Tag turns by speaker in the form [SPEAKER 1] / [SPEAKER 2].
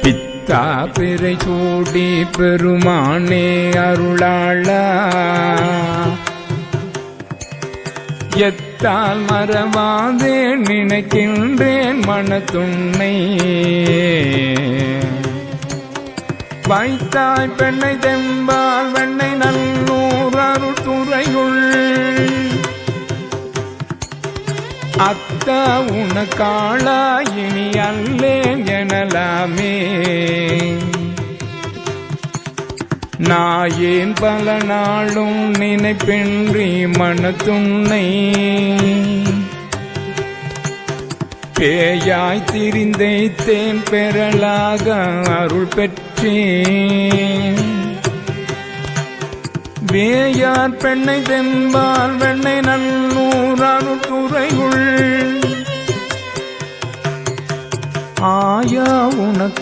[SPEAKER 1] பித்தா பிறை சூடி பெருமானே அருளாளா எத்தால் மறவாதே நினைக்கின்றேன் மனத்துன்னை வைத்தாய் பெண்ணை தெம்பால் வெண்ணை நல்லூர் அருள்துறையுள் அத்தா உனக்காளா இனி அல்லேன் எனலாமே நாயேன் பல நாளும் நினைப்பின்றி மனத்துன்னை பேயாய் திரிந்தைத்தேன் பெறலாக அருள் பெற்றேன் வேயார் பெண்ணை தெம்பால் வெண்ணை நல்லூர் அருள்துறையுள் ஆயா உனக்கு